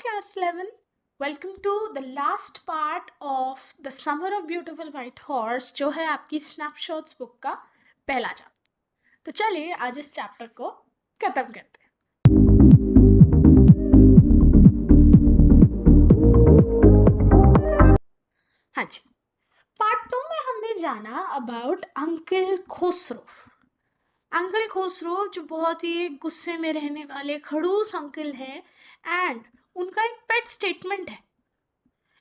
class 11. Welcome to the last part of The Summer of Beautiful White Horse, जो है आपकी snapshots book का पहला चैप्टर। तो चलिए आज इस चैप्टर को खत्म करते हैं। हाँ जी, पार्ट 2 में हमने जाना about uncle Khusro. Uncle Khusro जो बहुत ही गुस्से में रहने वाले खड़ूस अंकल हैं, एंड उनका एक पेट स्टेटमेंट है,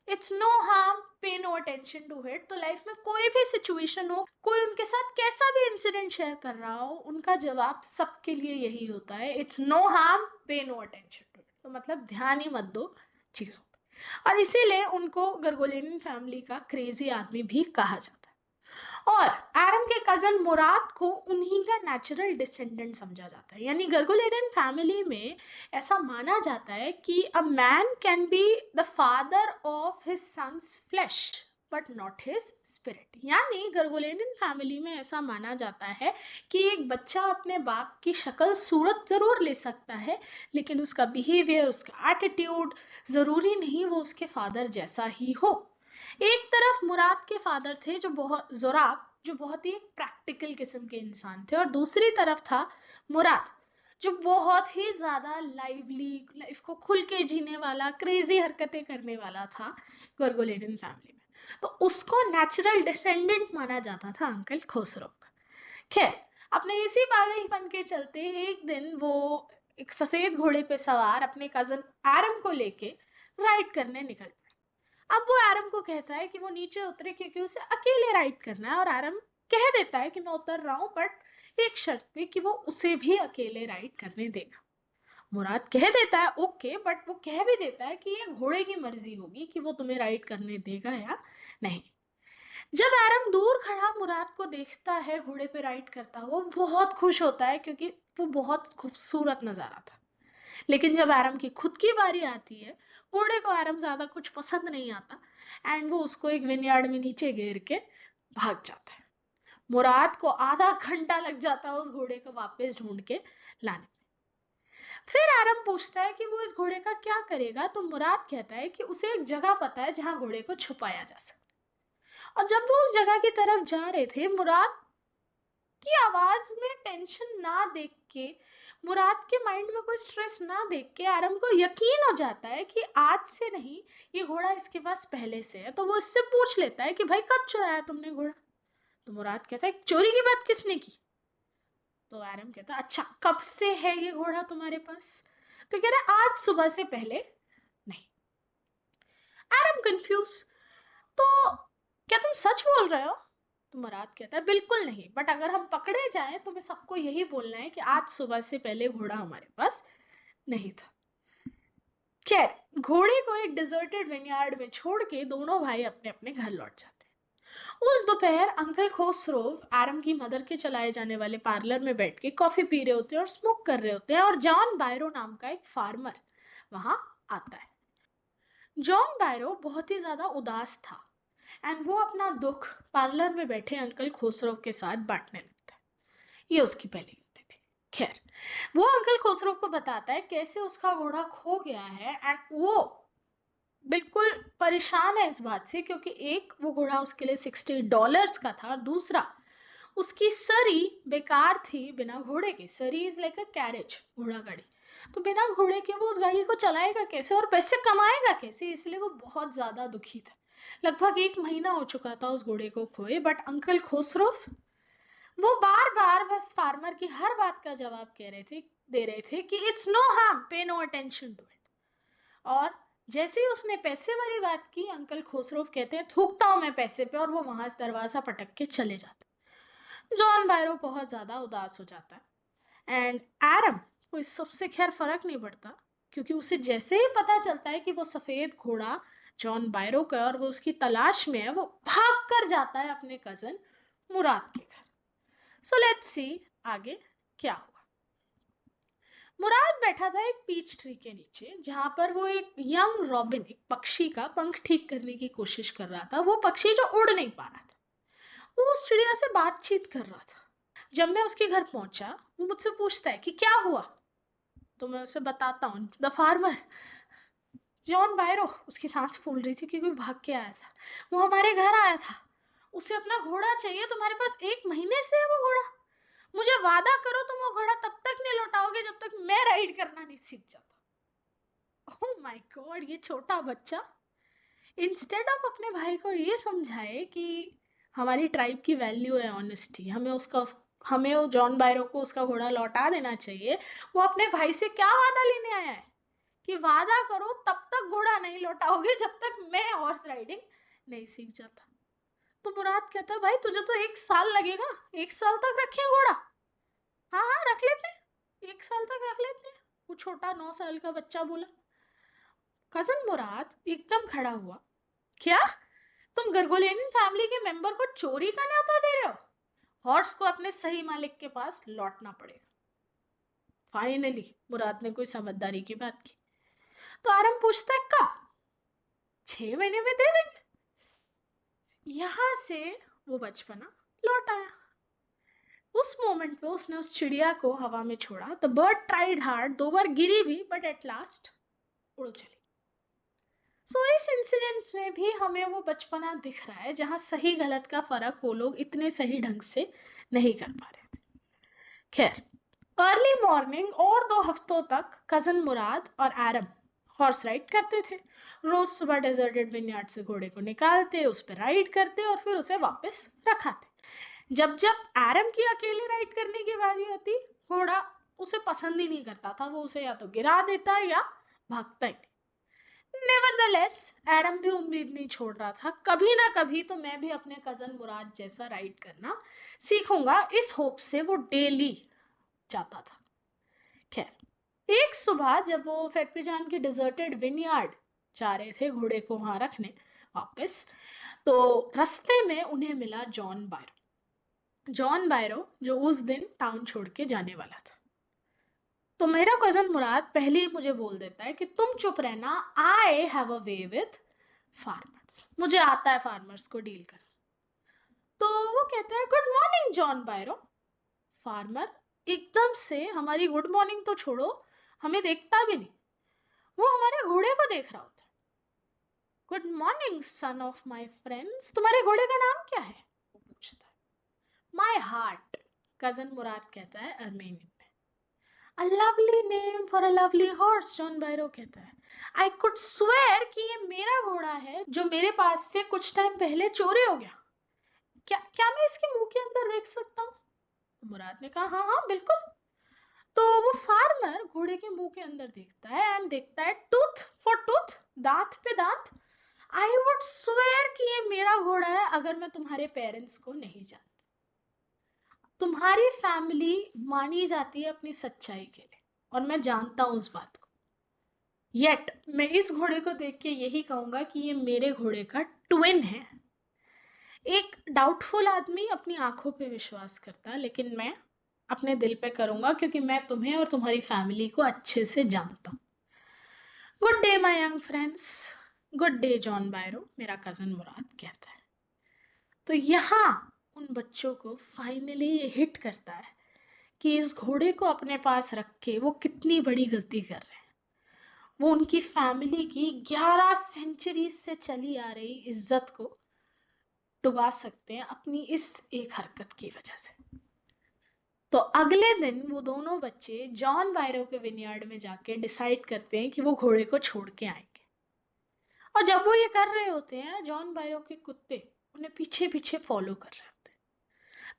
इट्स नो हार्म, पे नो अटेंशन टू इट। तो लाइफ में कोई भी सिचुएशन हो, कोई उनके साथ कैसा भी इंसिडेंट शेयर कर रहा हो, उनका जवाब सबके लिए यही होता है, इट्स नो हार्म, पे नो अटेंशन टू इट। तो मतलब ध्यान ही मत दो चीज़ों पे। और इसीलिए उनको गर्गोलेनियन फैमिली का क्रेजी आदमी भी कहा जाता है। और एरम के कजन मुराद को उन्हीं का नेचुरल डिसेंडेंट समझा जाता है। यानी गर्गोलेनियन फैमिली में ऐसा माना जाता है कि a man can be the father of his sons flash but not his spirit. यानी गर्गोलेनियन फैमिली में ऐसा माना जाता है कि एक बच्चा अपने बाप की शक्ल सूरत ज़रूर ले सकता है, लेकिन उसका बिहेवियर, उसका एटीट्यूड ज़रूरी नहीं वो उसके फादर जैसा ही हो। एक तरफ मुराद के फादर थे जो बहुत ही प्रैक्टिकल किस्म के इंसान थे, और दूसरी तरफ था मुराद जो बहुत ही ज़्यादा लाइवली, लाइफ को खुल के जीने वाला, क्रेजी हरकतें करने वाला था गर्गोलेनियन फैमिली में। तो उसको नेचुरल डिसेंडेंट माना जाता था अंकल खुसरो का। खैर, अपने इसी पागलपन के चलते एक दिन वो एक सफ़ेद घोड़े पे सवार अपने कज़न एरम को लेके राइड करने निकल। अब वो एरम को कहता है कि वो नीचे उतरे क्योंकि उसे अकेले राइड करना है, और एरम कह देता है कि मैं उतर रहा हूँ, बट एक शर्त पे कि वो उसे भी अकेले राइड करने देगा। मुराद कह देता है ओके, बट वो कह भी देता है कि ये घोड़े की मर्जी होगी कि वो तुम्हें राइड करने देगा या नहीं। जब एरम दूर खड़ा मुराद को देखता है घोड़े पे राइड करता हुआ, वो बहुत खुश होता है क्योंकि वो बहुत खूबसूरत नज़ारा था। लेकिन जब एरम की खुद की बारी आती है, घोड़े को एरम ज़्यादा कुछ पसंद नहीं आता, एंड वो उसको एक विनयार्ड में नीचे घेर के भाग जाता है। मुराद को आधा घंटा लग जाता है उस घोड़े को वापस ढूंढ के लाने में। फिर एरम पूछता है कि वो इस घोड़े का क्या करेगा, तो मुराद कहता है कि उसे एक जगह पता है जहाँ घोड़े को छुपाया जा सकता है। और जब वो उस जगह की तरफ जा रहे थे, मुराद की आवाज में टेंशन ना देख के, मुराद के माइंड में कोई स्ट्रेस ना देख के एरम को यकीन हो जाता है कि आज से नहीं, ये घोड़ा इसके पास पहले से है। तो वो इससे पूछ लेता है कि भाई कब चुराया तुमने घोड़ा। तो मुराद कहता है चोरी की बात किसने की। तो एरम कहता है अच्छा, कब से है ये घोड़ा तुम्हारे पास। तो कह रहा है आज सुबह से पहले नहीं। एरम कंफ्यूज, तो क्या तुम सच बोल रहे हो। तो मुराद कहता है बिल्कुल नहीं, बट अगर हम पकड़े जाएं तो मैं सबको यही बोलना है कि आज सुबह से पहले घोड़ा हमारे पास नहीं था। खैर, घोड़े को एक डिजर्टेड विनयार्ड में छोड़ के दोनों भाई अपने अपने घर लौट जाते हैं। उस दोपहर अंकल खोसरोव एरम की मदर के चलाए जाने वाले पार्लर में बैठ के कॉफी पी रहे होते हैं और स्मोक कर रहे होते हैं, और जॉन बायरो नाम का एक फार्मर वहां आता है। जॉन बायरो बहुत ही ज्यादा उदास था, एंड वो अपना दुख पार्लर में बैठे अंकल खुसरो के साथ बांटने लगता है। ये उसकी पहली गलती थी। खैर, वो अंकल खुसरो को बताता है कैसे उसका घोड़ा खो गया है, एंड वो बिल्कुल परेशान है इस बात से क्योंकि एक वो घोड़ा उसके लिए $60 का था, और दूसरा उसकी सरी बेकार थी बिना घोड़े के। सरी इज लाइक अ कैरेज, घोड़ा गाड़ी। तो बिना घोड़े के वो उस गाड़ी को चलाएगा कैसे और पैसे कमाएगा कैसे, इसलिए वो बहुत ज़्यादा दुखी था। लगभग 1 महीना हो चुका था उस घोड़े को खोए, बट अंकल खुसरोव वो बार बार बस फार्मर की हर बात का जवाब दे रहे थे कि इट्स नो हार्म, पे नो अटेंशन टू इट। और जैसे ही उसने पैसे वाली बात की, अंकल खुसरोव कहते हैं थूकता हूँ मैं पैसे पे, और वो वहां से दरवाजा पटक के चले जाते। जॉन बायरो बहुत ज्यादा उदास हो जाता है, एंड एरम को इस सबसे खैर फर्क नहीं पड़ता, क्योंकि उसे जैसे ही पता चलता है कि वो सफेद घोड़ा जॉन बायरो का और वो उसकी तलाश में है, वो भाग कर जाता है अपने कजन मुराद के घर। सो लेट्स सी आगे क्या हुआ। मुराद बैठा था एक पीच ट्री के नीचे, जहां पर वो एक यंग रॉबिन, एक पक्षी का पंख ठीक करने की कोशिश कर रहा था। वो पक्षी जो उड़ नहीं पा रहा था, वो उस चिड़िया से बातचीत कर रहा था। जब मैं उसके घर पहुंचा, वो मुझसे पूछता है कि क्या हुआ। तो मैं उसे बताता हूँ द फार्मर जॉन बायरो, उसकी सांस फूल रही थी क्योंकि वो भाग के आया था, वो हमारे घर आया था, उसे अपना घोड़ा चाहिए, तुम्हारे पास 1 महीने से है वो घोड़ा, मुझे वादा करो तुम वो घोड़ा तब तक नहीं लौटाओगे जब तक मैं राइड करना नहीं सीख जाता। ओह माय गॉड, ये छोटा बच्चा इंस्टेड ऑफ अपने भाई को ये समझाए कि हमारी ट्राइब की वैल्यू है ऑनेस्टी, हमें वो जॉन बायरो को उसका घोड़ा लौटा देना चाहिए, वो अपने भाई से क्या वादा लेने आया है कि वादा करो तब तक घोड़ा नहीं लौटाओगे जब तक मैं हॉर्स राइडिंग नहीं सीख जाता। तो मुराद कहता है भाई तुझे तो 1 साल लगेगा, 1 साल तक रखें घोड़ा? हाँ हाँ रख लेते हैं, 1 साल तक रख लेते हैं, वो छोटा 9 साल का बच्चा बोला। कजन मुराद एकदम खड़ा हुआ, क्या तुम गर्गोलेनियन फैमिली के मेंबर को चोरी का न्योता दे रहे हो? हॉर्स को अपने सही मालिक के पास लौटना पड़ेगा। फाइनली मुराद ने कोई समझदारी की बात की। तो आरम पूछता है कब? 6 महीने में दे देंगे। यहां से वो बचपना लौट आया। उस मोमेंट पे उसने उस चिड़िया को हवा में छोड़ा। द बर्ड ट्राइड हार्ड, 2 बार गिरी भी बट एट लास्ट उड़ चली। इस इंसिडेंट्स में भी हमें वो बचपना दिख रहा है जहां सही गलत का फर्क वो लोग इतने सही ढंग से नहीं कर पा रहे थे। खैर, अर्ली मॉर्निंग और 2 हफ्तों तक कजन मुराद और एरम हॉर्स राइड करते थे। रोज सुबह डेजर्टेड विनयार्ड से घोड़े को निकालते, उस पर राइड करते और फिर उसे वापस रखाते। जब जब एरम की अकेले राइड करने की बारी आती, घोड़ा उसे पसंद ही नहीं करता था, वो उसे या तो गिरा देता या भागता ही। नेवरदलेस एरम भी उम्मीद नहीं छोड़ रहा था, कभी ना कभी तो मैं भी अपने कजन मुराद जैसा राइड करना सीखूंगा, इस होप से वो डेली जाता था। खैर, एक सुबह जब वो फेटपिजान के डिजर्टेड विनयार्ड जा रहे थे घोड़े को वहां रखने वापस, तो रास्ते में उन्हें मिला जॉन बायरो जो उस दिन टाउन छोड़ के जाने वाला था। तो मेरा कजन मुराद पहले ही मुझे बोल देता है कि तुम चुप रहना, I have a way with farmers, मुझे आता है फार्मर्स को डील करना। तो वो कहता है गुड मॉर्निंग जॉन बायरो। फार्मर एकदम से हमारी गुड मॉर्निंग तो छोड़ो, हमें देखता भी नहीं, वो हमारे घोड़े को देख रहा होता है। Good morning son of my friends, तुम्हारे घोड़े का नाम क्या है? वो पूछता है। माई हार्ट, कजन मुराद कहता है अर्मेनियन में। A lovely name for a lovely horse, John Byro कहता है। I could swear कि ये मेरा घोड़ा है जो मेरे पास से कुछ टाइम पहले चोरी हो गया। क्या क्या मैं इसके मुंह के अंदर देख सकता हूँ? मुराद ने कहा हाँ हाँ बिल्कुल। तो वो फार्मर घोड़े के मुंह के अंदर देखता है एंड देखता है टूथ फॉर टूथ, दांत पे दांत। आई वुड स्वेयर कि ये मेरा घोड़ा है अगर मैं तुम्हारे पेरेंट्स को नहीं जानता। तुम्हारी फैमिली मानी जाती है अपनी सच्चाई के लिए और मैं जानता हूं उस बात को। येट मैं इस घोड़े को देख के यही कहूंगा कि ये मेरे घोड़े का ट्विन है। एक डाउटफुल आदमी अपनी आंखों पे विश्वास करता है, लेकिन मैं अपने दिल पे करूंगा क्योंकि मैं तुम्हें और तुम्हारी फैमिली को अच्छे से जानता हूँ। Good day my young friends, good day John Byro, मेरा कजन मुराद कहता है। तो यहाँ उन बच्चों को फाइनली ये हिट करता है कि इस घोड़े को अपने पास रख के वो कितनी बड़ी गलती कर रहे हैं। वो उनकी फैमिली की 11 सेंचुरी से चली आ रही इज्जत को डुबा सकते हैं अपनी इस एक हरकत की वजह से। तो अगले दिन वो दोनों बच्चे जॉन बायरो के विनयार्ड में जाके डिसाइड करते हैं कि वो घोड़े को छोड़ के आएंगे। और जब वो ये कर रहे होते हैं, जॉन बायरो के कुत्ते उन्हें पीछे पीछे फॉलो कर रहे होते हैं।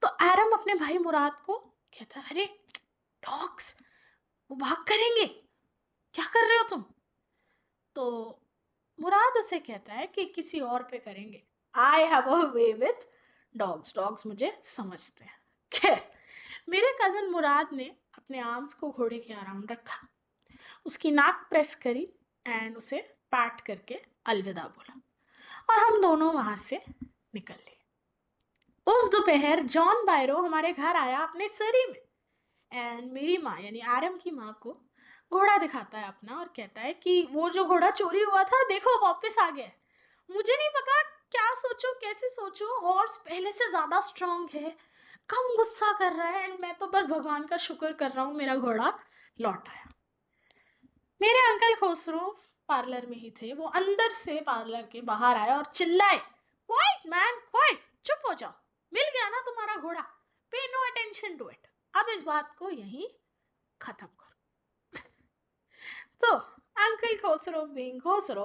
तो एरम अपने भाई मुराद को कहता है अरे डॉग्स, वो भाग करेंगे, क्या कर रहे हो तुम? तो मुराद उसे कहता है कि किसी और पे करेंगे, I have a way with dogs, dogs मुझे समझते हैं। खैर, मेरे कजन मुराद ने अपने आर्म्स को घोड़े के अराउंड रखा, उसकी नाक प्रेस करी एंड उसे पैट करके अलविदा बोला और हम दोनों वहां से निकल लिए। उस दोपहर जॉन बायरो हमारे घर आया अपने सरी में एंड मेरी माँ यानी आरम की माँ को घोड़ा दिखाता है अपना और कहता है कि वो जो घोड़ा चोरी हुआ था देखो वापस आ गया। मुझे नहीं पता क्या सोचूं कैसे सोचूं, हॉर्स पहले से ज्यादा स्ट्रांग है, कम गुस्सा कर रहा है एंड मैं तो बस भगवान का शुक्र कर रहा हूँ मेरा घोड़ा लौट आया। मेरे अंकल खुसरो पार्लर में ही थे, वो अंदर से पार्लर के बाहर आए और चिल्लाए, क्वाइट मैन क्वाइट, चुप हो जाओ, मिल गया ना तुम्हारा घोड़ा, पे नो अटेंशन टू इट, अब इस बात को यहीं खत्म करो। तो अंकल खुसरो बीइंग खुसरो,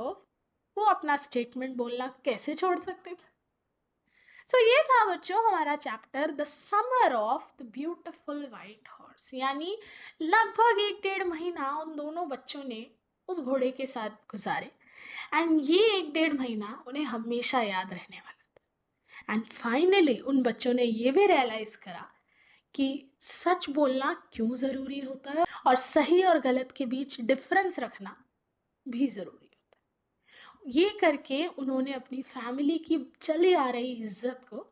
वो अपना स्टेटमेंट बोलना कैसे छोड़ सकते थे। ये था बच्चों हमारा chapter the summer of the beautiful white horse, यानी लगभग 1-1.5 महीना उन दोनों बच्चों ने उस घोड़े के साथ गुजारे, एंड ये 1-1.5 महीना उन्हें हमेशा याद रहने वाला। एंड फाइनली उन बच्चों ने ये भी रियलाइज करा कि सच बोलना क्यों ज़रूरी होता है और सही और गलत के बीच डिफरेंस रखना भी ज़रूरी होता है। ये करके उन्होंने अपनी फैमिली की चली आ रही इज्जत को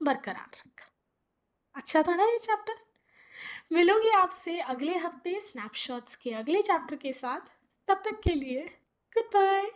बरकरार रखा। अच्छा था ना ये चैप्टर। मिलूंगी आपसे अगले हफ्ते स्नैपशॉट्स के अगले चैप्टर के साथ, तब तक के लिए गुड बाय।